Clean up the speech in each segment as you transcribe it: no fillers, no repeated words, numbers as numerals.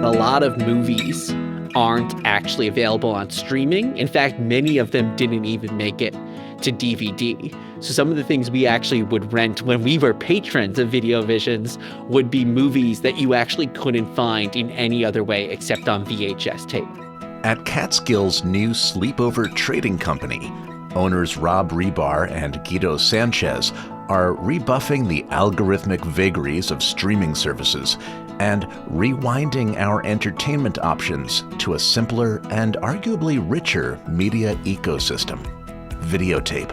A lot of movies aren't actually available on streaming. In fact, many of them didn't even make it to DVD. So some of the things we actually would rent when we were patrons of Video Visions would be movies that you actually couldn't find in any other way except on VHS tape. At Catskill's new Sleepover Trading Company, owners Rob Ribar and Guido Sanchez are rebuffing the algorithmic vagaries of streaming services and rewinding our entertainment options to a simpler and arguably richer media ecosystem: videotape.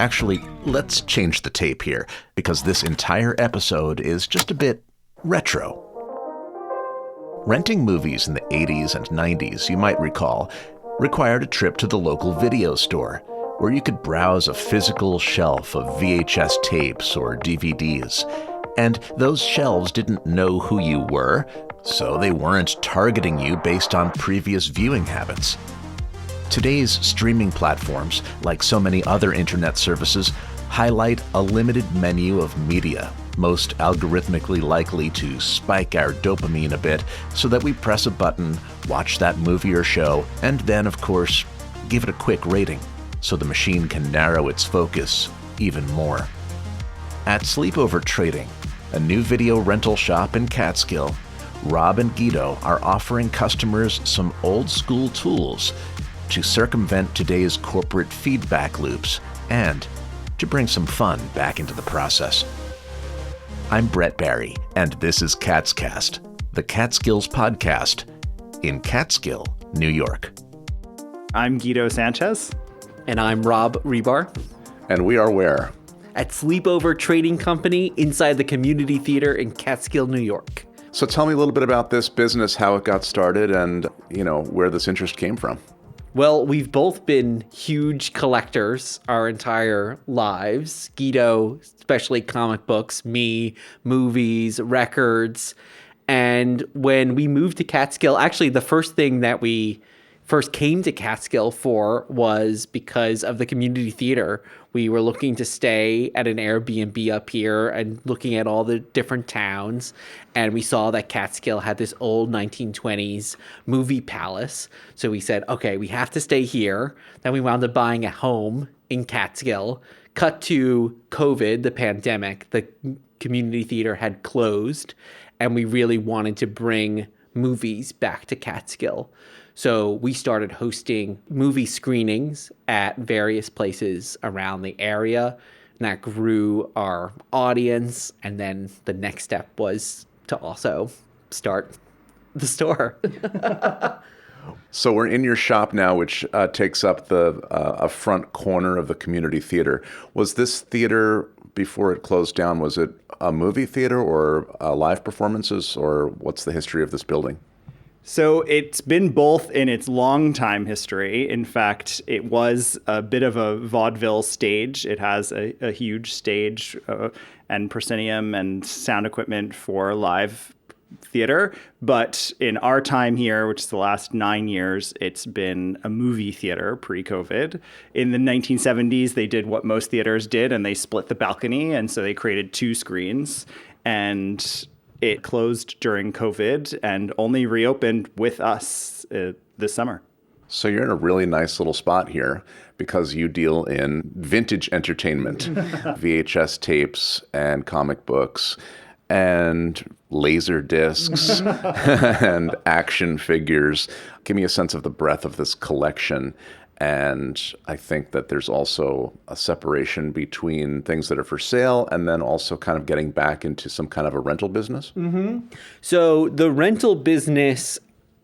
Actually, let's change the tape here, because this entire episode is just a bit retro. Renting movies in the 80s and 90s, you might recall, required a trip to the local video store, where you could browse a physical shelf of VHS tapes or DVDs. And those shelves didn't know who you were, so they weren't targeting you based on previous viewing habits. Today's streaming platforms, like so many other internet services, highlight a limited menu of media, most algorithmically likely to spike our dopamine a bit so that we press a button, watch that movie or show, and then, of course, give it a quick rating so the machine can narrow its focus even more. At Sleepover Trading, a new video rental shop in Catskill, Rob and Guido are offering customers some old-school tools to circumvent today's corporate feedback loops and to bring some fun back into the process. I'm Brett Barry, and this is Kaatscast, the Catskills podcast in Catskill, New York. I'm Guido Sanchez. And I'm Rob Ribar. And we are where? At Sleepover Trading Company inside the Community Theater in Catskill, New York. So tell me a little bit about this business, how it got started, and, where this interest came from. Well, we've both been huge collectors our entire lives. Guido, especially comic books, me, movies, records. And when we moved to Catskill, actually the first thing that we first came to Catskill for was because of the community theater. We were looking to stay at an Airbnb up here and looking at all the different towns. And we saw that Catskill had this old 1920s movie palace. So we said, okay, we have to stay here. Then we wound up buying a home in Catskill. Cut to COVID, the pandemic. The community theater had closed. And we really wanted to bring movies back to Catskill. So we started hosting movie screenings at various places around the area, and that grew our audience. And then the next step was to also start the store. So we're in your shop now, which takes up a front corner of the community theater. Was this theater, before it closed down, was it a movie theater or live performances, or what's the history of this building? So it's been both in its long time history. In fact, it was a bit of a vaudeville stage. It has a huge stage and proscenium and sound equipment for live theater. But in our time here, which is the last 9 years, it's been a movie theater pre-COVID. In the 1970s, they did what most theaters did, and they split the balcony. And so they created 2 screens. And it closed during COVID and only reopened with us this summer. So you're in a really nice little spot here because you deal in vintage entertainment, VHS tapes and comic books and laser discs and action figures. Give me a sense of the breadth of this collection. And I think that there's also a separation between things that are for sale and then also kind of getting back into some kind of a rental business. Mm-hmm. So the rental business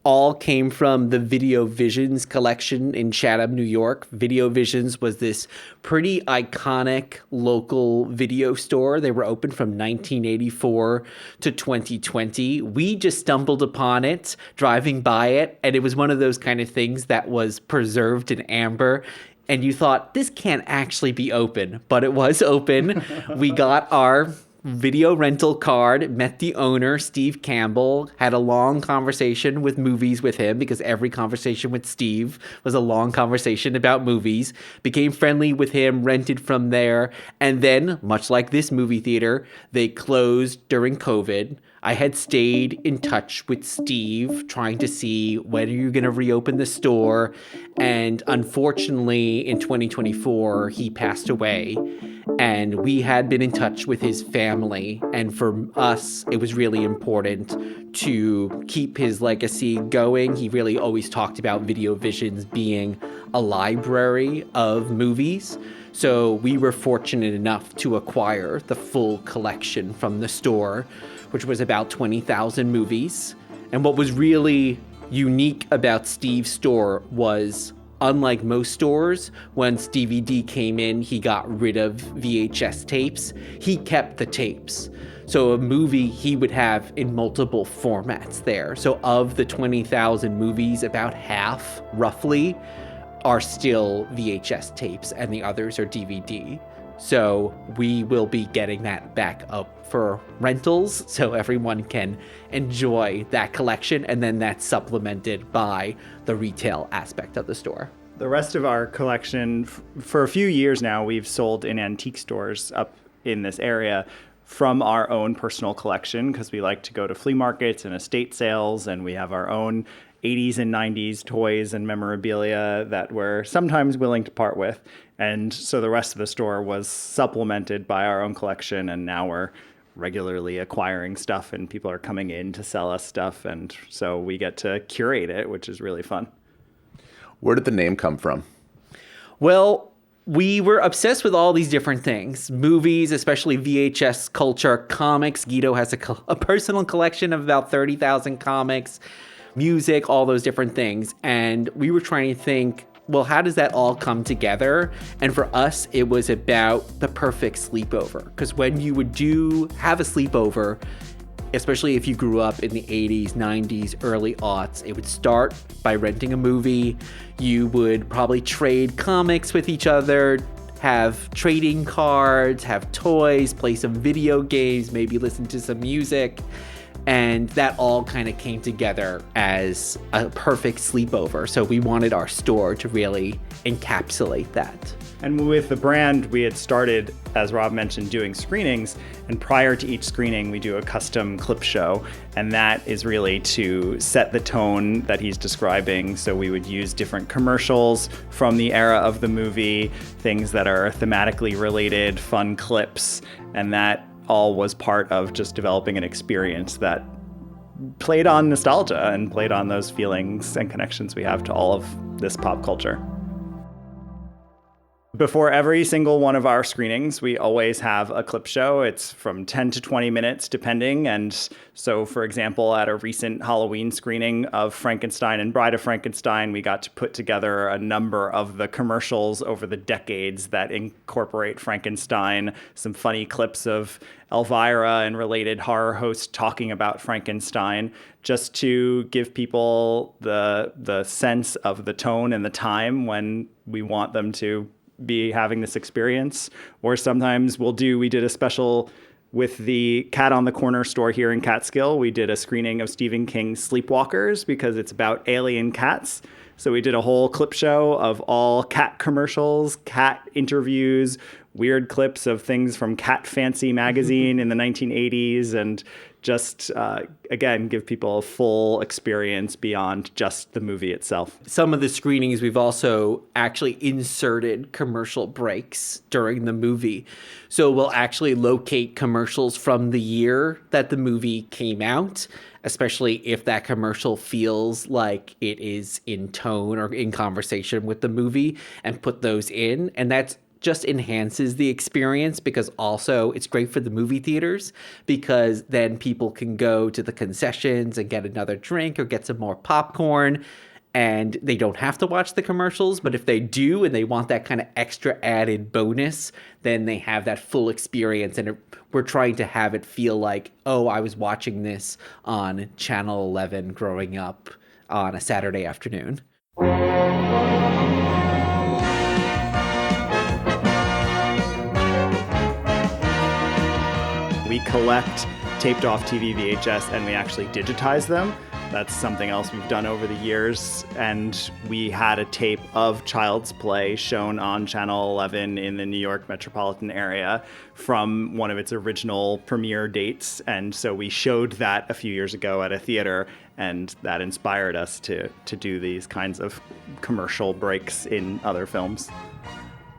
all came from the Video Visions collection in Chatham, New York. Video Visions was this pretty iconic local video store. They were open from 1984 to 2020. We just stumbled upon it, driving by it, and it was one of those kind of things that was preserved in amber. And you thought, this can't actually be open, but it was open. We got our video rental card, met the owner, Steve Campbell, had a long conversation with movies with him because every conversation with Steve was a long conversation about movies, became friendly with him, rented from there. And then, much like this movie theater, they closed during COVID. I had stayed in touch with Steve, trying to see when are you going to reopen the store. And unfortunately, in 2024, he passed away. And we had been in touch with his family. And for us, it was really important to keep his legacy going. He really always talked about Video Visions being a library of movies. So we were fortunate enough to acquire the full collection from the store, which was about 20,000 movies. And what was really unique about Steve's store was, unlike most stores, once DVD came in, he got rid of VHS tapes. He kept the tapes. So a movie he would have in multiple formats there. So of the 20,000 movies, about half, roughly, are still VHS tapes and the others are DVD. So we will be getting that back up for rentals so everyone can enjoy that collection, and then that's supplemented by the retail aspect of the store. The rest of our collection, for a few years now, we've sold in antique stores up in this area from our own personal collection because we like to go to flea markets and estate sales, and we have our own 80s and 90s toys and memorabilia that we're sometimes willing to part with. And so the rest of the store was supplemented by our own collection, and now we're regularly acquiring stuff and people are coming in to sell us stuff, and so we get to curate it, which is really fun. Where did the name come from? Well, we were obsessed with all these different things. Movies, especially VHS culture, comics. Guido has a personal collection of about 30,000 comics, music, all those different things. And we were trying to think, well, how does that all come together? And for us, it was about the perfect sleepover. Because when you would have a sleepover, especially if you grew up in the 80s, 90s, early aughts, it would start by renting a movie. You would probably trade comics with each other, have trading cards, have toys, play some video games, maybe listen to some music. And that all kind of came together as a perfect sleepover. So we wanted our store to really encapsulate that. And with the brand, we had started, as Rob mentioned, doing screenings. And prior to each screening, we do a custom clip show. And that is really to set the tone that he's describing. So we would use different commercials from the era of the movie, things that are thematically related, fun clips. And that all was part of just developing an experience that played on nostalgia and played on those feelings and connections we have to all of this pop culture. Before every single one of our screenings, we always have a clip show. It's from 10 to 20 minutes, depending. And so, for example, at a recent Halloween screening of Frankenstein and Bride of Frankenstein, we got to put together a number of the commercials over the decades that incorporate Frankenstein, some funny clips of Elvira and related horror hosts talking about Frankenstein, just to give people the sense of the tone and the time when we want them to be having this experience. Or sometimes we did a special with the Cat on the Corner store here in Catskill. We did a screening of Stephen King's Sleepwalkers because it's about alien cats. So we did a whole clip show of all cat commercials, cat interviews, weird clips of things from Cat Fancy magazine in the 1980s, and just, again, give people a full experience beyond just the movie itself. Some of the screenings, we've also actually inserted commercial breaks during the movie. So we'll actually locate commercials from the year that the movie came out, especially if that commercial feels like it is in tone or in conversation with the movie, and put those in. And that's just enhances the experience, because also it's great for the movie theaters, because then people can go to the concessions and get another drink or get some more popcorn, and they don't have to watch the commercials. But if they do and they want that kind of extra added bonus, then they have that full experience. And we're trying to have it feel like, oh, I was watching this on Channel 11 growing up on a Saturday afternoon. We we collect taped off TV VHS and we actually digitize them. That's something else we've done over the years. And we had a tape of Child's Play shown on Channel 11 in the New York metropolitan area from one of its original premiere dates. And so we showed that a few years ago at a theater, and that inspired us to do these kinds of commercial breaks in other films.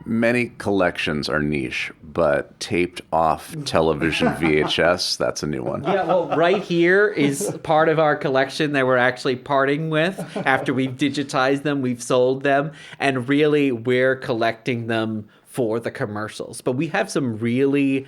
Many collections are niche, but taped off television VHS, that's a new one. Yeah, well, right here is part of our collection that we're actually parting with. After we've digitized them, we've sold them, and really we're collecting them for the commercials. But we have some really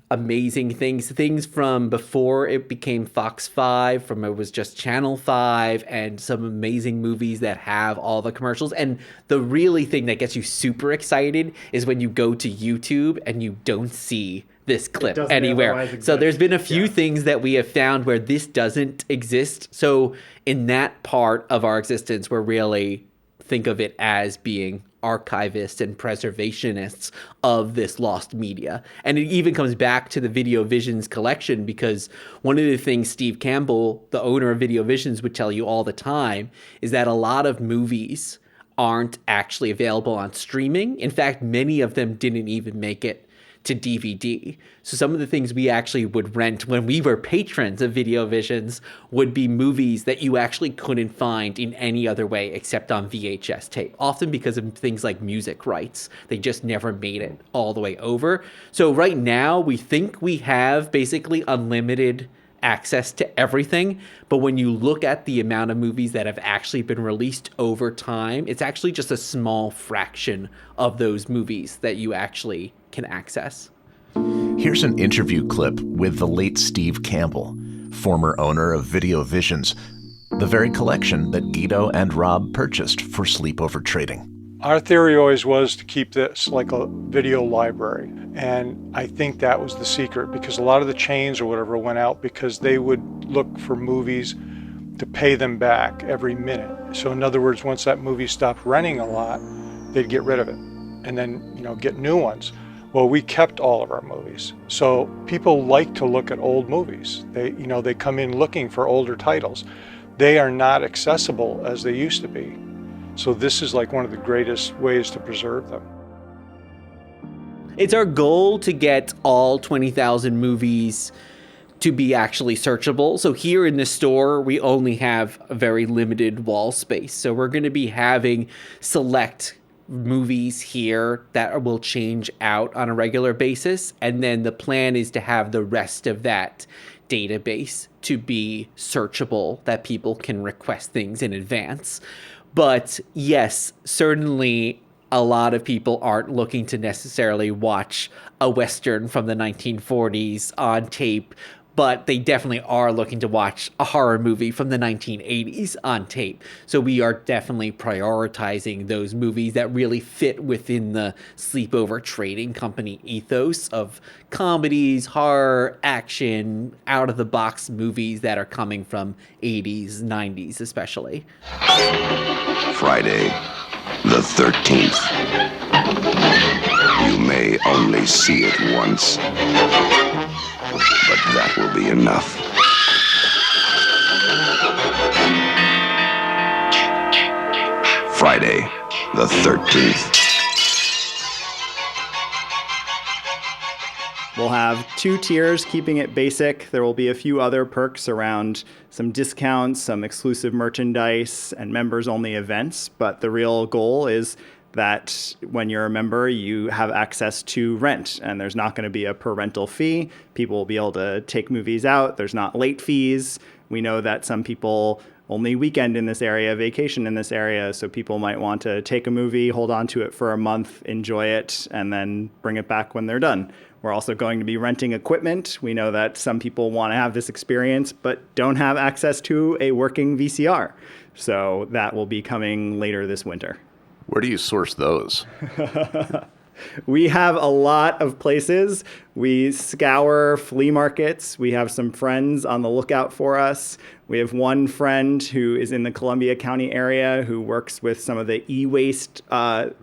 amazing things from before it became Fox 5, from it was just Channel 5, and some amazing movies that have all the commercials. And the really thing that gets you super excited is when you go to YouTube and you don't see this clip anywhere. So there's been a few things that we have found where this doesn't exist. So in that part of our existence, we're really think of it as being archivists and preservationists of this lost media. And it even comes back to the Video Visions collection, because one of the things Steve Campbell, the owner of Video Visions, would tell you all the time is that a lot of movies aren't actually available on streaming. In fact, many of them didn't even make it to DVD. So some of the things we actually would rent when we were patrons of Video Visions would be movies that you actually couldn't find in any other way except on VHS tape, often because of things like music rights. They just never made it all the way over. So right now we think we have basically unlimited access to everything, but when you look at the amount of movies that have actually been released over time, it's actually just a small fraction of those movies that you actually can access. Here's an interview clip with the late Steve Campbell, former owner of Video Visions, the very collection that Guido and Rob purchased for Sleepover Trading. Our theory always was to keep this like a video library, and I think that was the secret, because a lot of the chains or whatever went out because they would look for movies to pay them back every minute. So in other words, once that movie stopped renting a lot, they'd get rid of it and then, get new ones. Well, we kept all of our movies. So people like to look at old movies. They come in looking for older titles. They are not accessible as they used to be. So this is like one of the greatest ways to preserve them. It's our goal to get all 20,000 movies to be actually searchable. So here in the store, we only have a very limited wall space. So we're going to be having select movies here that will change out on a regular basis. And then the plan is to have the rest of that database to be searchable, that people can request things in advance. But yes, certainly a lot of people aren't looking to necessarily watch a Western from the 1940s on tape, but they definitely are looking to watch a horror movie from the 1980s on tape. So we are definitely prioritizing those movies that really fit within the Sleepover Trading Company ethos of comedies, horror, action, out-of-the-box movies that are coming from 80s, 90s especially. Friday, the 13th. You may only see it once, but that will be enough. Friday, the 13th. We'll have 2 tiers, keeping it basic. There will be a few other perks around some discounts, some exclusive merchandise, and members-only events. But the real goal is that when you're a member, you have access to rent, and there's not going to be a per rental fee. People will be able to take movies out. There's not late fees. We know that some people only weekend in this area, vacation in this area, so people might want to take a movie, hold on to it for a month, enjoy it, and then bring it back when they're done. We're also going to be renting equipment. We know that some people want to have this experience but don't have access to a working VCR. So that will be coming later this winter. Where do you source those? We have a lot of places. We scour flea markets. We have some friends on the lookout for us. We have one friend who is in the Columbia County area who works with some of the e-waste town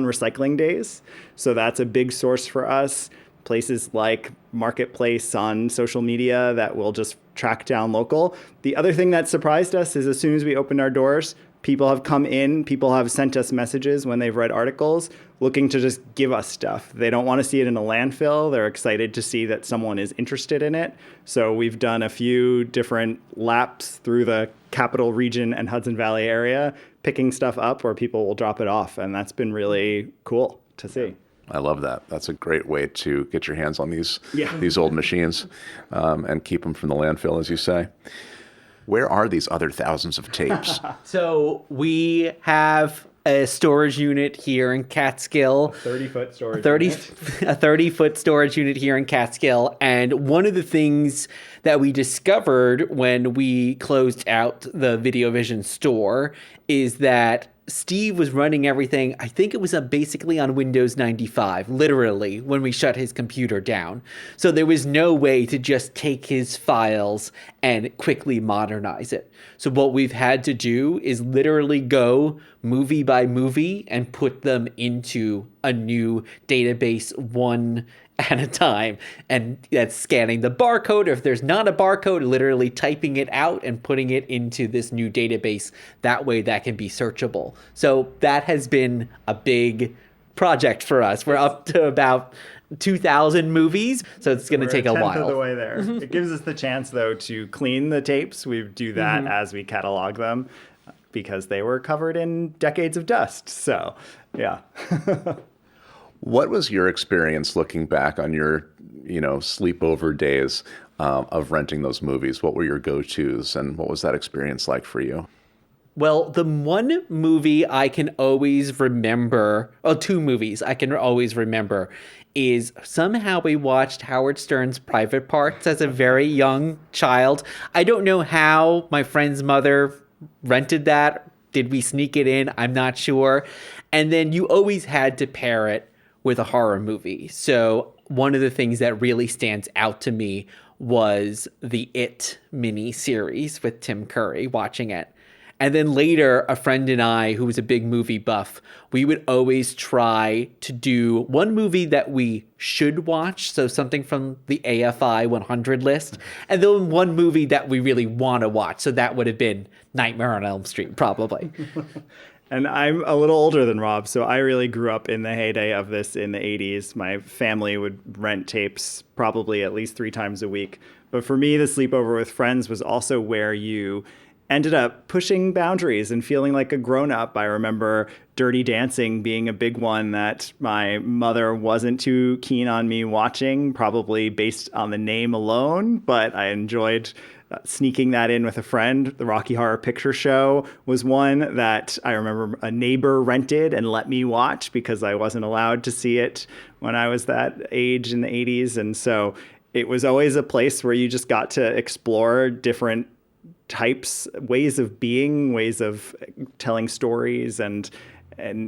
recycling days. So that's a big source for us. places like Marketplace on social media that will just track down local. The other thing that surprised us is as soon as we opened our doors, people have come in, people have sent us messages when they've read articles looking to just give us stuff. They don't want to see it in a landfill. They're excited to see that someone is interested in it. So we've done a few different laps through the Capital Region and Hudson Valley area, picking stuff up where people will drop it off. And that's been really cool to see. I love that. That's a great way to get your hands on these old machines and keep them from the landfill, as you say. Where are these other thousands of tapes? So we have a storage unit here in Catskill. 30-foot storage unit. A 30-foot storage unit here in Catskill. And one of the things that we discovered when we closed out the VideoVision store is that Steve was running everything, I think it was basically on Windows 95, literally, when we shut his computer down. So there was no way to just take his files and quickly modernize it. So what we've had to do is literally go movie by movie and put them into a new database one at a time. And that's scanning the barcode, or if there's not a barcode, literally typing it out and putting it into this new database. That way that can be searchable. So that has been a big project for us. We're up to about 2,000 movies, so it's going to take a while. We're a tenth of the way there. It gives us the chance, though, to clean the tapes. We do that as we catalog them because they were covered in decades of dust. So, yeah. What was your experience looking back on your, sleepover days of renting those movies? What were your go-tos, and what was that experience like for you? Well, the one movie I can always remember, two movies I can always remember, is somehow we watched Howard Stern's Private Parts as a very young child. I don't know how my friend's mother rented that. Did we sneak it in? I'm not sure. And then you always had to pair it with a horror movie. So one of the things that really stands out to me was the It mini series with Tim Curry, watching it. And then later, a friend and I, who was a big movie buff, we would always try to do one movie that we should watch, so something from the AFI 100 list, and then one movie that we really want to watch. So that would have been Nightmare on Elm Street, probably. And I'm a little older than Rob, so I really grew up in the heyday of this in the 80s. My family would rent tapes probably at least 3 times a week. But for me, the sleepover with friends was also where you ended up pushing boundaries and feeling like a grown-up. I remember Dirty Dancing being a big one that my mother wasn't too keen on me watching, probably based on the name alone, but I enjoyed sneaking that in with a friend. The Rocky Horror Picture Show was one that I remember a neighbor rented and let me watch because I wasn't allowed to see it when I was that age in the 80s. And so it was always a place where you just got to explore different types, ways of being, ways of telling stories, and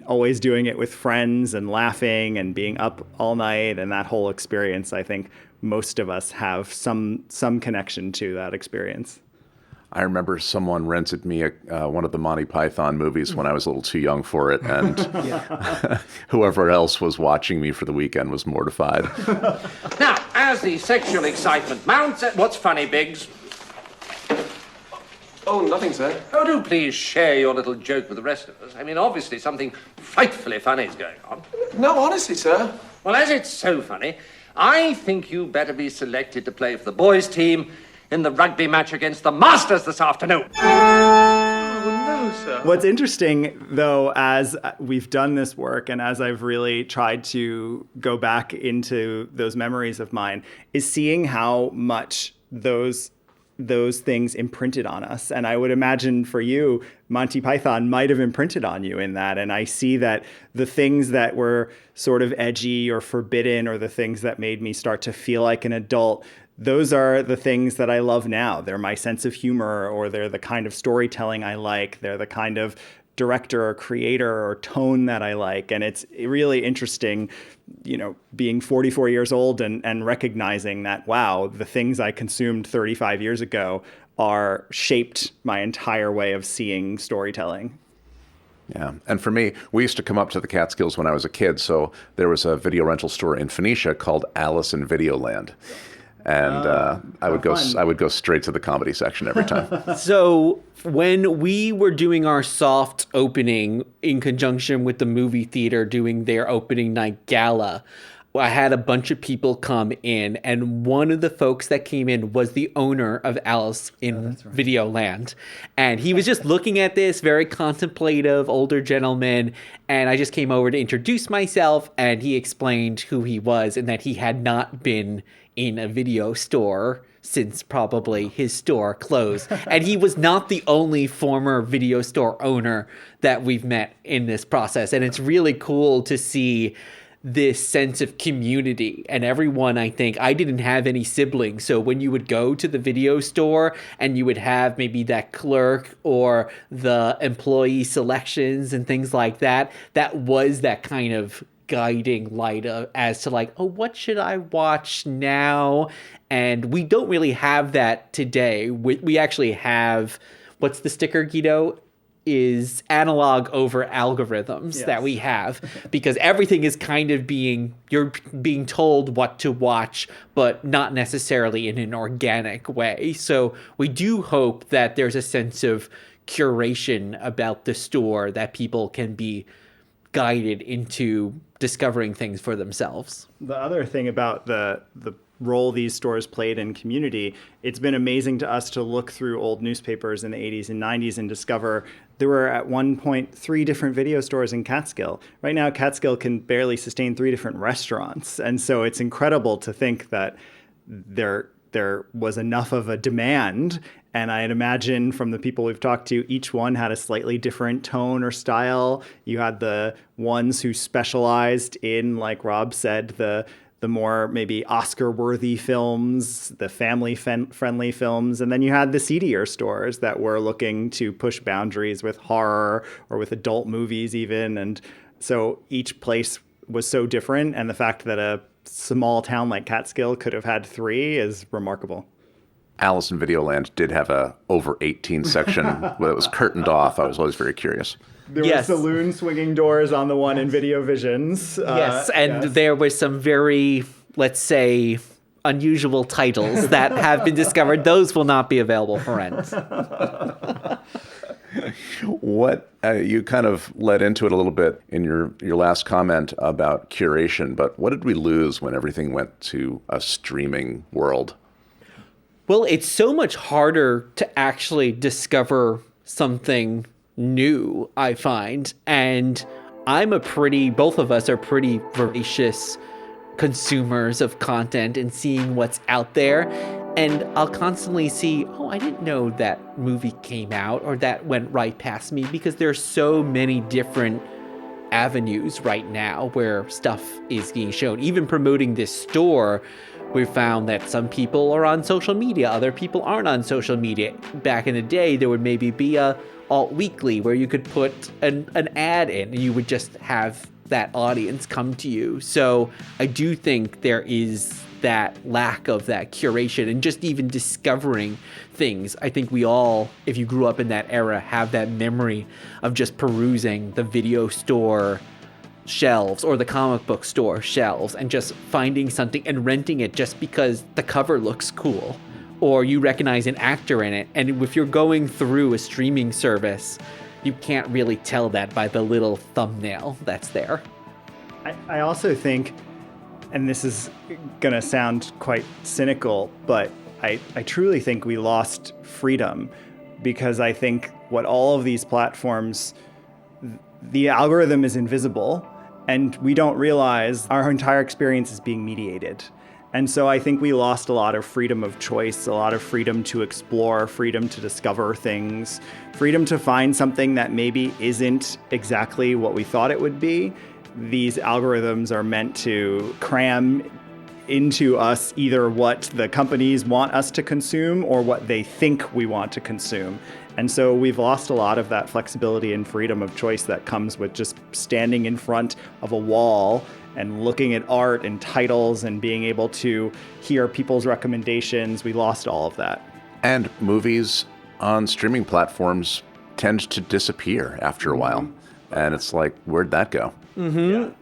always doing it with friends and laughing and being up all night. And that whole experience, I think most of us have some connection to that experience. I remember someone rented me one of the Monty Python movies when I was a little too young for it, and whoever else was watching me for the weekend was mortified. Now, as the sexual excitement mounts, what's funny, Biggs? Oh, nothing, sir. Oh, do please share your little joke with the rest of us. I mean, obviously something frightfully funny is going on. No, honestly, sir. Well, as it's so funny, I think you better be selected to play for the boys' team in the rugby match against the Masters this afternoon. Oh, no, sir. What's interesting, though, as we've done this work and as I've really tried to go back into those memories of mine, is seeing how much those things imprinted on us. And I would imagine for you, Monty Python might have imprinted on you in that. And I see that the things that were sort of edgy or forbidden, or the things that made me start to feel like an adult, those are the things that I love now. They're my sense of humor, or they're the kind of storytelling I like. They're the kind of director or creator or tone that I like. And it's really interesting, being 44 years old and recognizing that, wow, the things I consumed 35 years ago are shaped my entire way of seeing storytelling. Yeah. And for me, we used to come up to the Catskills when I was a kid. So there was a video rental store in Phoenicia called Alice in Videoland. And I would go straight to the comedy section every time. So when we were doing our soft opening in conjunction with the movie theater doing their opening night gala, I had a bunch of people come in, and one of the folks that came in was the owner of Alice in Videoland. And he was just looking at this, very contemplative older gentleman, and I just came over to introduce myself, and he explained who he was and that he had not been in a video store since probably his store closed. And he was not the only former video store owner that we've met in this process. And it's really cool to see this sense of community. And everyone, I didn't have any siblings. So when you would go to the video store and you would have maybe that clerk or the employee selections and things like that, that was that kind of guiding light as to like, oh, what should I watch now? And we don't really have that today. We actually have, what's the sticker, Guido? Is analog over algorithms that we have, because everything is kind of you're being told what to watch, but not necessarily in an organic way. So we do hope that there's a sense of curation about the store, that people can be guided into discovering things for themselves. The other thing about the role these stores played in community, it's been amazing to us to look through old newspapers in the 80s and 90s and discover there were at one point 3 different video stores in Catskill. Right now, Catskill can barely sustain 3 different restaurants. And so it's incredible to think that there was enough of a demand. And I'd imagine from the people we've talked to, each one had a slightly different tone or style. You had the ones who specialized in, like Rob said, the more maybe Oscar-worthy films, the family-friendly films. And then you had the seedier stores that were looking to push boundaries with horror or with adult movies even. And so each place was so different. And the fact that a small town like Catskill could have had 3 is remarkable. Alice in Videoland did have a over 18 section that was curtained off. I was always very curious. There were saloon swinging doors on the one in Video Visions. There were some very, let's say, unusual titles that have been discovered. Those will not be available for rent. What you kind of led into it a little bit in your last comment about curation, but what did we lose when everything went to a streaming world? Well, it's so much harder to actually discover something new, I find. And both of us are pretty voracious consumers of content and seeing what's out there. And I'll constantly see, oh, I didn't know that movie came out or that went right past me, because there's so many different avenues right now where stuff is being shown. Even promoting this store, we found that some people are on social media, other people aren't on social media. Back in the day, there would maybe be a alt weekly where you could put an ad in and you would just have that audience come to you. So I do think there is that lack of that curation and just even discovering things. I think we all, if you grew up in that era, have that memory of just perusing the video store shelves or the comic book store shelves and just finding something and renting it just because the cover looks cool or you recognize an actor in it. And if you're going through a streaming service, you can't really tell that by the little thumbnail that's there. I also think, and this is going to sound quite cynical, but I truly think we lost freedom, because I think what all of these platforms, the algorithm is invisible and we don't realize our entire experience is being mediated. And so I think we lost a lot of freedom of choice, a lot of freedom to explore, freedom to discover things, freedom to find something that maybe isn't exactly what we thought it would be. These algorithms are meant to cram into us either what the companies want us to consume or what they think we want to consume. And so we've lost a lot of that flexibility and freedom of choice that comes with just standing in front of a wall and looking at art and titles and being able to hear people's recommendations. We lost all of that. And movies on streaming platforms tend to disappear after a while. And it's like, where'd that go?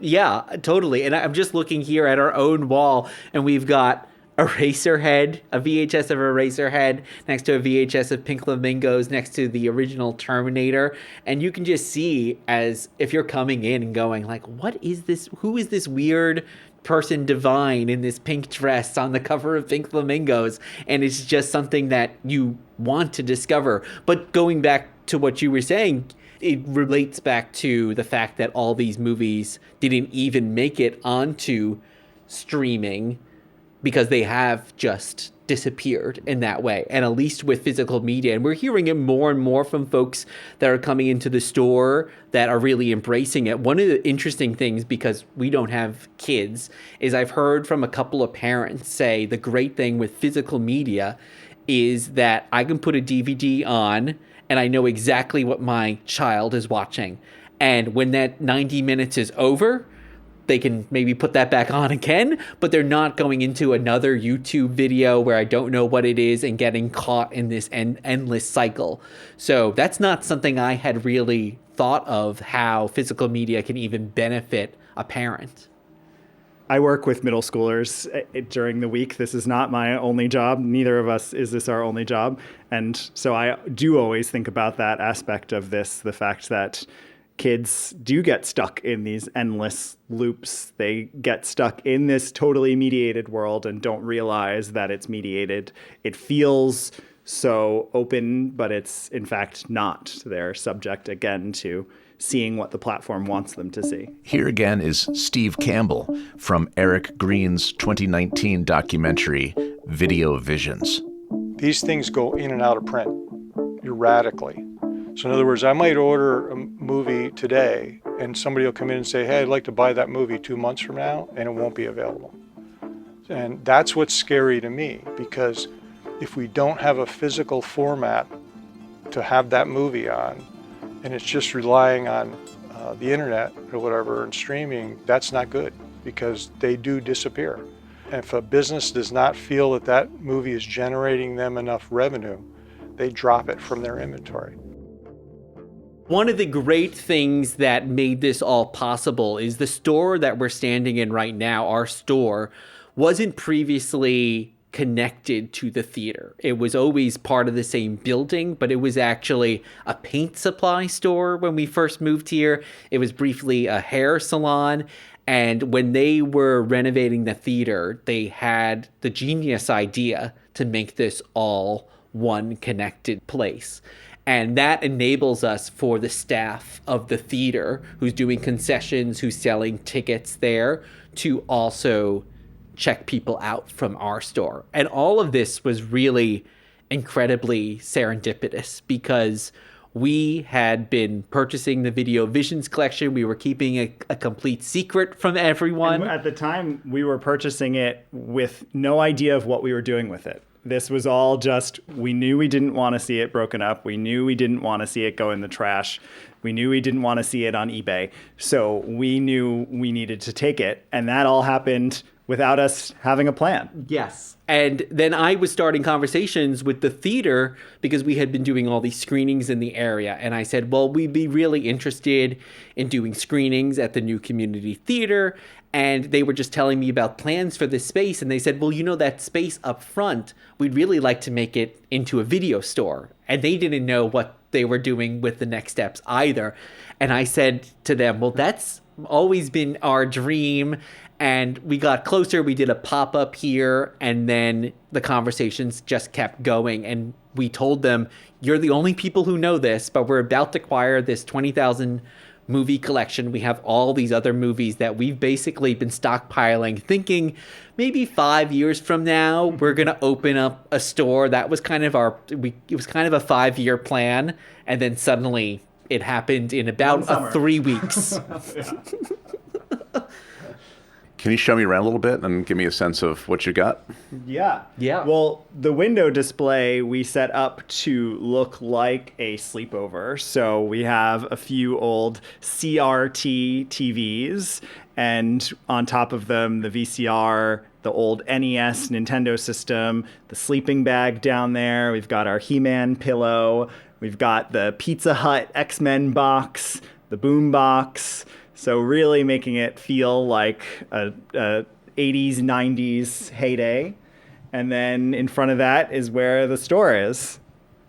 Yeah, totally. And I'm just looking here at our own wall, and we've got Eraserhead, a VHS of Eraserhead, next to a VHS of Pink Flamingos, next to the original Terminator. And you can just see, as if you're coming in and going like, what is this? Who is this weird person divine in this pink dress on the cover of Pink Flamingos? And it's just something that you want to discover. But going back to what you were saying, it relates back to the fact that all these movies didn't even make it onto streaming because they have just disappeared in that way. And at least with physical media, and we're hearing it more and more from folks that are coming into the store that are really embracing it. One of the interesting things, because we don't have kids, is I've heard from a couple of parents say the great thing with physical media is that I can put a DVD on and I know exactly what my child is watching. And when that 90 minutes is over, they can maybe put that back on again, but they're not going into another YouTube video where I don't know what it is and getting caught in this endless cycle. So that's not something I had really thought of, how physical media can even benefit a parent. I work with middle schoolers during the week. This is not my only job. Neither of us is this our only job. And so I do always think about that aspect of this, the fact that kids do get stuck in these endless loops. They get stuck in this totally mediated world and don't realize that it's mediated. It feels so open, but it's in fact not. They're subject again to seeing what the platform wants them to see. Here again is Steve Campbell from Eric Green's 2019 documentary, Video Visions. These things go in and out of print erratically. So in other words, I might order a movie today and somebody will come in and say, hey, I'd like to buy that movie 2 months from now, and it won't be available. And that's what's scary to me, because if we don't have a physical format to have that movie on, and it's just relying on the internet or whatever and streaming, that's not good, because they do disappear. And if a business does not feel that that movie is generating them enough revenue, they drop it from their inventory. One of the great things that made this all possible is the store that we're standing in right now, our store, wasn't previously connected to the theater. It was always part of the same building, but it was actually a paint supply store when we first moved here. It was briefly a hair salon. And when they were renovating the theater, they had the genius idea to make this all one connected place. And that enables us, for the staff of the theater who's doing concessions, who's selling tickets there, to also check people out from our store. And all of this was really incredibly serendipitous, because we had been purchasing the Video Visions collection. We were keeping a complete secret from everyone. And at the time, we were purchasing it with no idea of what we were doing with it. This was all just, we knew we didn't want to see it broken up. We knew we didn't want to see it go in the trash. We knew we didn't want to see it on eBay. So we knew we needed to take it. And that all happened without us having a plan. Yes. And then I was starting conversations with the theater, because we had been doing all these screenings in the area. And I said, well, we'd be really interested in doing screenings at the new community theater. And they were just telling me about plans for this space. And they said, well, you know, that space up front, we'd really like to make it into a video store. And they didn't know what they were doing with the next steps either. And I said to them, well, that's always been our dream. And we got closer. We did a pop-up here, and then the conversations just kept going. And we told them, you're the only people who know this, but we're about to acquire this 20,000 movie collection. We have all these other movies that we've basically been stockpiling, thinking maybe 5 years from now, we're going to open up a store. That was kind of it was kind of a 5-year plan. And then suddenly it happened in about 3 weeks. Can you show me around a little bit and give me a sense of what you got? Yeah. Yeah. Well, the window display we set up to look like a sleepover. So we have a few old CRT TVs, and on top of them, the VCR, the old NES Nintendo system, the sleeping bag down there. We've got our He-Man pillow. We've got the Pizza Hut X-Men box, the boombox. So really making it feel like a 80s, 90s heyday. And then in front of that is where the store is.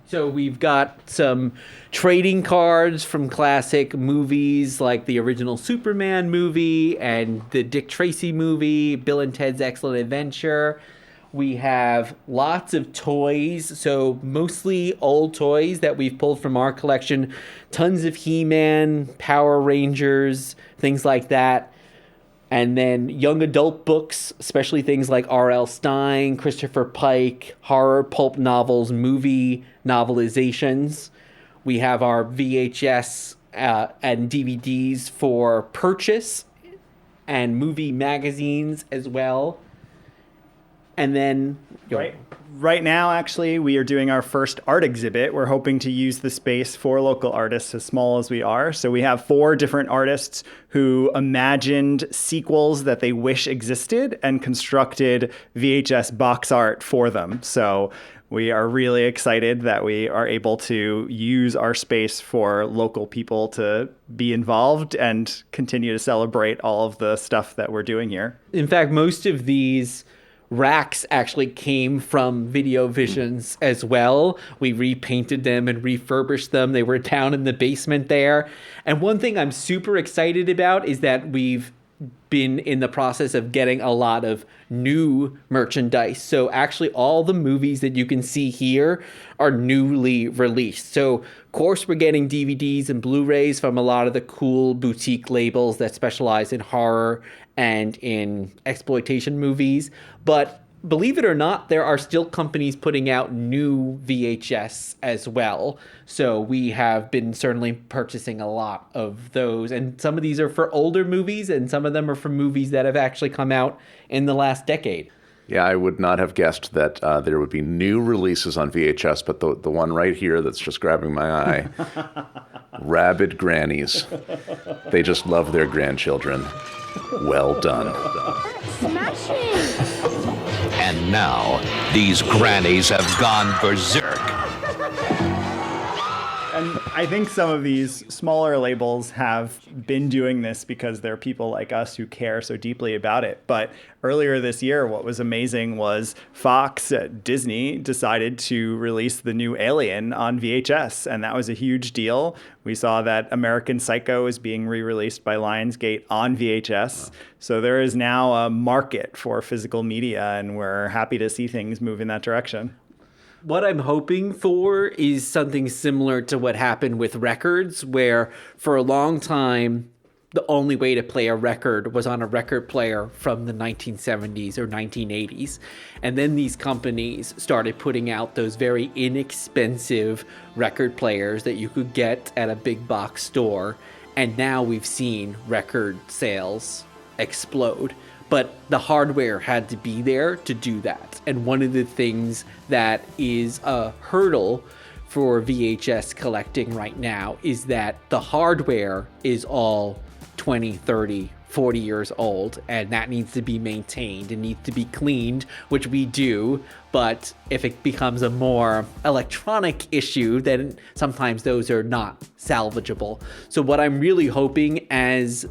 So we've got some trading cards from classic movies like the original Superman movie and the Dick Tracy movie, Bill and Ted's Excellent Adventure. We have lots of toys, so mostly old toys that we've pulled from our collection. Tons of He-Man, Power Rangers, things like that. And then young adult books, especially things like R.L. Stine, Christopher Pike, horror pulp novels, movie novelizations. We have our VHS and DVDs for purchase and movie magazines as well. And then... Right now, actually, we are doing our first art exhibit. We're hoping to use the space for local artists, as small as we are. So we have 4 different artists who imagined sequels that they wish existed and constructed VHS box art for them. So we are really excited that we are able to use our space for local people to be involved and continue to celebrate all of the stuff that we're doing here. In fact, most of these racks actually came from Video Visions as well. We repainted them and refurbished them. They were down in the basement there. And one thing I'm super excited about is that we've been in the process of getting a lot of new merchandise. So actually all the movies that you can see here are newly released. So of course we're getting DVDs and Blu-rays from a lot of the cool boutique labels that specialize in horror and in exploitation movies. But believe it or not, there are still companies putting out new VHS as well. So we have been certainly purchasing a lot of those. And some of these are for older movies, and some of them are for movies that have actually come out in the last decade. Yeah, I would not have guessed that there would be new releases on VHS, but the one right here that's just grabbing my eye, Rabid Grannies. They just love their grandchildren. Well done. Smashing! And now, these grannies have gone berserk. And I think some of these smaller labels have been doing this because there are people like us who care so deeply about it. But earlier this year, what was amazing was Fox at Disney decided to release the new Alien on VHS, and that was a huge deal. We saw that American Psycho is being re-released by Lionsgate on VHS. Wow. So there is now a market for physical media, and we're happy to see things move in that direction. What I'm hoping for is something similar to what happened with records, where for a long time, the only way to play a record was on a record player from the 1970s or 1980s. And then these companies started putting out those very inexpensive record players that you could get at a big box store. And now we've seen record sales explode. But the hardware had to be there to do that. And one of the things that is a hurdle for VHS collecting right now is that the hardware is all 20, 30, 40 years old, and that needs to be maintained and needs to be cleaned, which we do. But if it becomes a more electronic issue, then sometimes those are not salvageable. So what I'm really hoping, as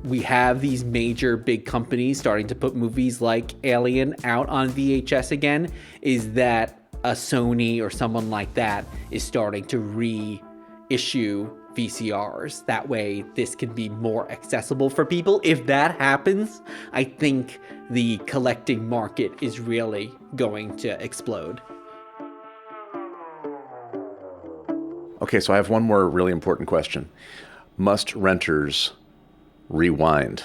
we have these major big companies starting to put movies like Alien out on VHS again, is that a Sony or someone like that is starting to reissue VCRs. That way this can be more accessible for people. If that happens, I think the collecting market is really going to explode. Okay, so I have one more really important question. Must renters rewind?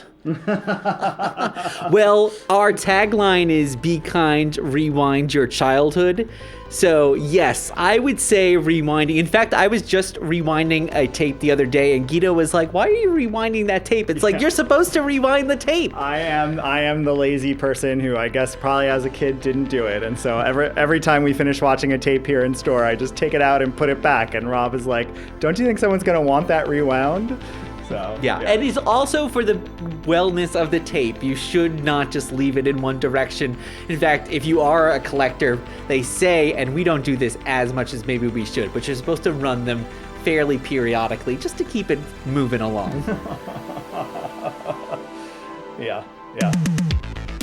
Well, our tagline is "Be kind, rewind your childhood." So yes, I would say rewinding. In fact, I was just rewinding a tape the other day, and Guido was like, "Why are you rewinding that tape?" It's like, you're supposed to rewind the tape. I am the lazy person who I guess probably as a kid didn't do it, and so every time we finish watching a tape here in store, I just take it out and put it back. And Rob is like, "Don't you think someone's gonna want that rewound?" So, yeah, and it's also for the wellness of the tape. You should not just leave it in one direction. In fact, if you are a collector, they say, and we don't do this as much as maybe we should, but you're supposed to run them fairly periodically just to keep it moving along. Yeah.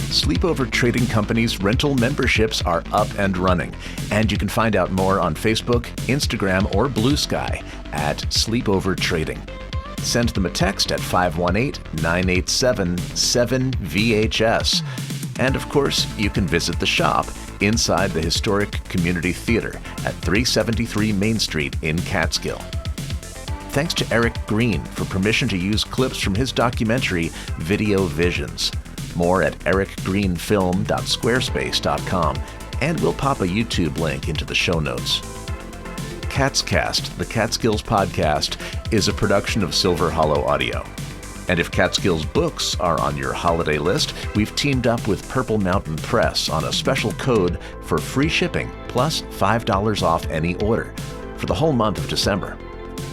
Sleepover Trading Company's rental memberships are up and running, and you can find out more on Facebook, Instagram, or Blue Sky at Sleepover Trading. Send them a text at 518-987-7VHS. And of course, you can visit the shop inside the historic Community Theater at 373 Main Street in Catskill. Thanks to Eric Green for permission to use clips from his documentary, Video Visions. More at ericgreenfilm.squarespace.com, and we'll pop a YouTube link into the show notes. Kaatscast, the Catskills podcast, is a production of Silver Hollow Audio. And if Catskills books are on your holiday list, we've teamed up with Purple Mountain Press on a special code for free shipping plus $5 off any order for the whole month of December.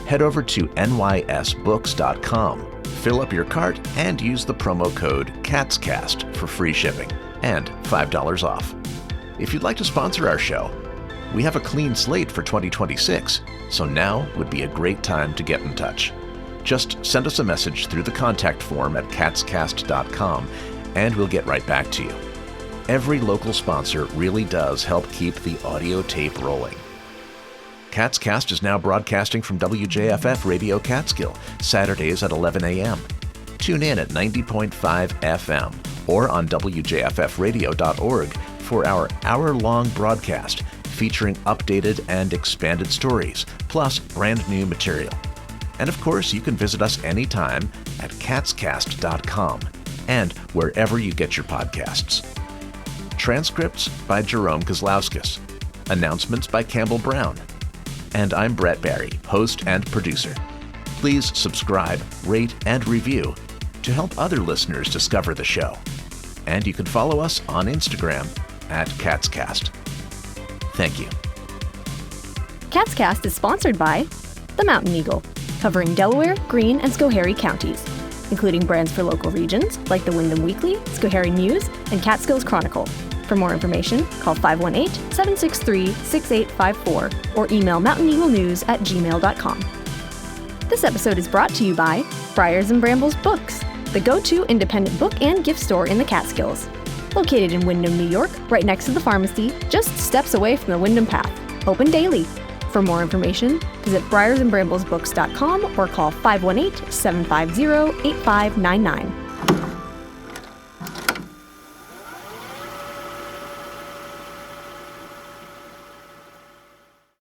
Head over to nysbooks.com, fill up your cart, and use the promo code Kaatscast for free shipping and $5 off. If you'd like to sponsor our show, we have a clean slate for 2026, so now would be a great time to get in touch. Just send us a message through the contact form at Kaatscast.com, and we'll get right back to you. Every local sponsor really does help keep the audio tape rolling. Kaatscast is now broadcasting from WJFF Radio Catskill, Saturdays at 11 a.m. Tune in at 90.5 FM or on WJFFradio.org for our hour-long broadcast featuring updated and expanded stories, plus brand new material. And of course, you can visit us anytime at Kaatscast.com and wherever you get your podcasts. Transcripts by Jerome Kozlowskis. Announcements by Campbell Brown. And I'm Brett Barry, host and producer. Please subscribe, rate, and review to help other listeners discover the show. And you can follow us on Instagram at Kaatscast. Thank you. Kaatscast is sponsored by the Mountain Eagle, covering Delaware, Greene, and Schoharie counties, including brands for local regions like the Wyndham Weekly, Schoharie News, and Catskills Chronicle. For more information, call 518-763-6854 or email mountaineaglenews@gmail.com. This episode is brought to you by Briars and Brambles Books, the go-to independent book and gift store in the Catskills. Located in Wyndham, New York, right next to the pharmacy, just steps away from the Wyndham Path. Open daily. For more information, visit briarsandbramblesbooks.com or call 518-750-8599.